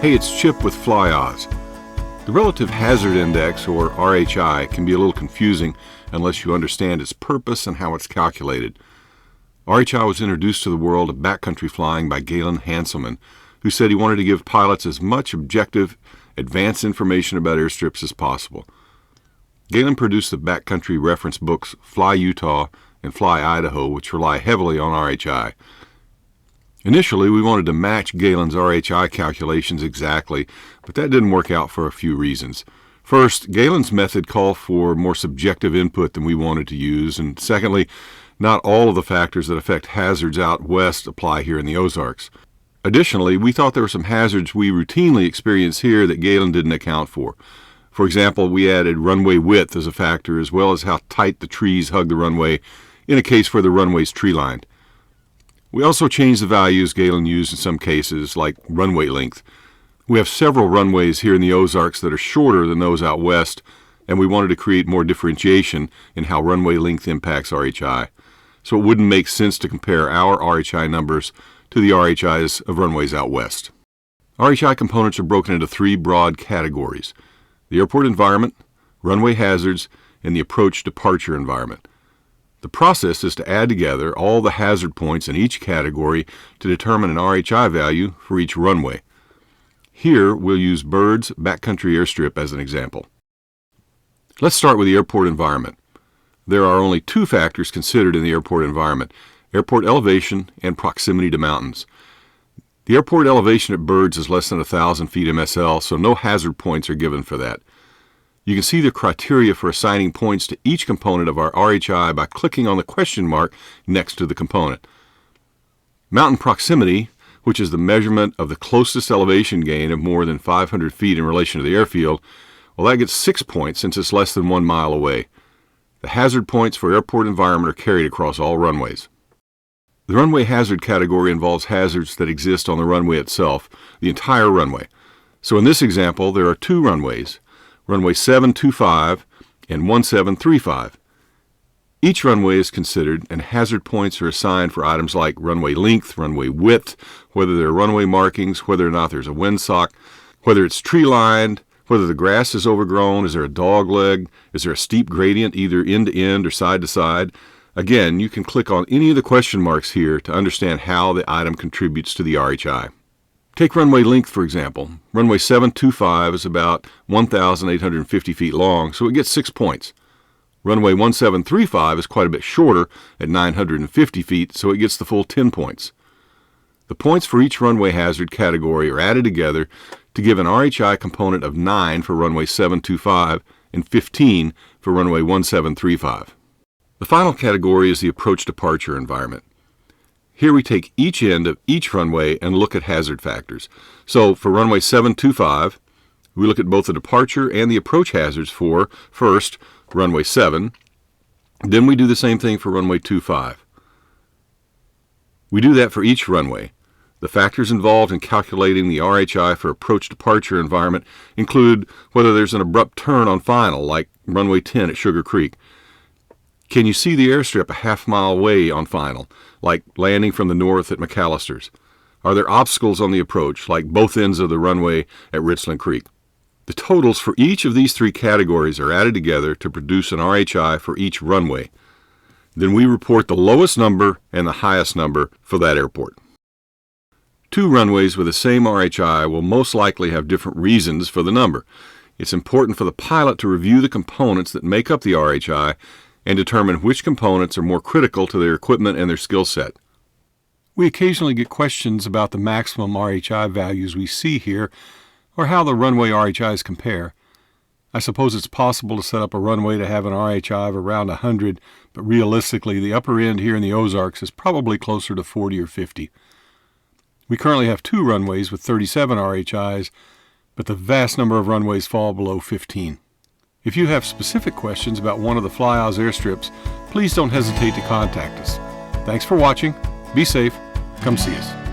Hey, it's Chip with FlyOz. The Relative Hazard Index, or RHI, can be a little confusing unless you understand its purpose and how it's calculated. RHI was introduced to the world of backcountry flying by Galen Hanselman, who said he wanted to give pilots as much objective, advanced information about airstrips as possible. Galen produced the backcountry reference books Fly Utah and Fly Idaho, which rely heavily on RHI. Initially, we wanted to match Galen's RHI calculations exactly, but that didn't work out for a few reasons. First, Galen's method called for more subjective input than we wanted to use, and secondly, not all of the factors that affect hazards out west apply here in the Ozarks. Additionally, we thought there were some hazards we routinely experience here that Galen didn't account for. For example, we added runway width as a factor, as well as how tight the trees hug the runway in a case where the runway is tree-lined. We also changed the values Galen used in some cases, like runway length. We have several runways here in the Ozarks that are shorter than those out west, and we wanted to create more differentiation in how runway length impacts RHI. So it wouldn't make sense to compare our RHI numbers to the RHIs of runways out west. RHI components are broken into three broad categories: the airport environment, runway hazards, and the approach-departure environment. The process is to add together all the hazard points in each category to determine an RHI value for each runway. Here, we'll use Bird's backcountry airstrip as an example. Let's start with the airport environment. There are only two factors considered in the airport environment: airport elevation and proximity to mountains. The airport elevation at Bird's is less than 1,000 feet MSL, so no hazard points are given for that. You can see the criteria for assigning points to each component of our RHI by clicking on the question mark next to the component. Mountain proximity, which is the measurement of the closest elevation gain of more than 500 feet in relation to the airfield, well, that gets 6 points since it's less than 1 mile away. The hazard points for airport environment are carried across all runways. The runway hazard category involves hazards that exist on the runway itself, the entire runway. So in this example, there are two runways, runway 725 and 1735. Each runway is considered, and hazard points are assigned for items like runway length, runway width, whether there are runway markings, whether or not there's a windsock, whether it's tree-lined, whether the grass is overgrown, is there a dog leg, is there a steep gradient either end to end or side to side. Again, you can click on any of the question marks here to understand how the item contributes to the RHI. Take runway length, for example. Runway 725 is about 1,850 feet long, so it gets 6 points. Runway 1735 is quite a bit shorter at 950 feet, so it gets the full 10 points. The points for each runway hazard category are added together to give an RHI component of 9 for runway 725 and 15 for runway 1735. The final category is the approach-departure environment. Here we take each end of each runway and look at hazard factors. So for runway 725, we look at both the departure and the approach hazards for, first, runway 7. Then we do the same thing for runway 25. We do that for each runway. The factors involved in calculating the RHI for approach-departure environment include whether there's an abrupt turn on final, like runway 10 at Sugar Creek. Can you see the airstrip a half-mile away on final, like landing from the north at McAllister's? Are there obstacles on the approach, like both ends of the runway at Richland Creek? The totals for each of these three categories are added together to produce an RHI for each runway. Then we report the lowest number and the highest number for that airport. Two runways with the same RHI will most likely have different reasons for the number. It's important for the pilot to review the components that make up the RHI and determine which components are more critical to their equipment and their skill set. We occasionally get questions about the maximum RHI values we see here, or how the runway RHIs compare. I suppose it's possible to set up a runway to have an RHI of around 100, but realistically the upper end here in the Ozarks is probably closer to 40 or 50. We currently have two runways with 37 RHIs, but the vast number of runways fall below 15. If you have specific questions about one of the FlyOz airstrips, please don't hesitate to contact us. Thanks for watching. Be safe. Come see us.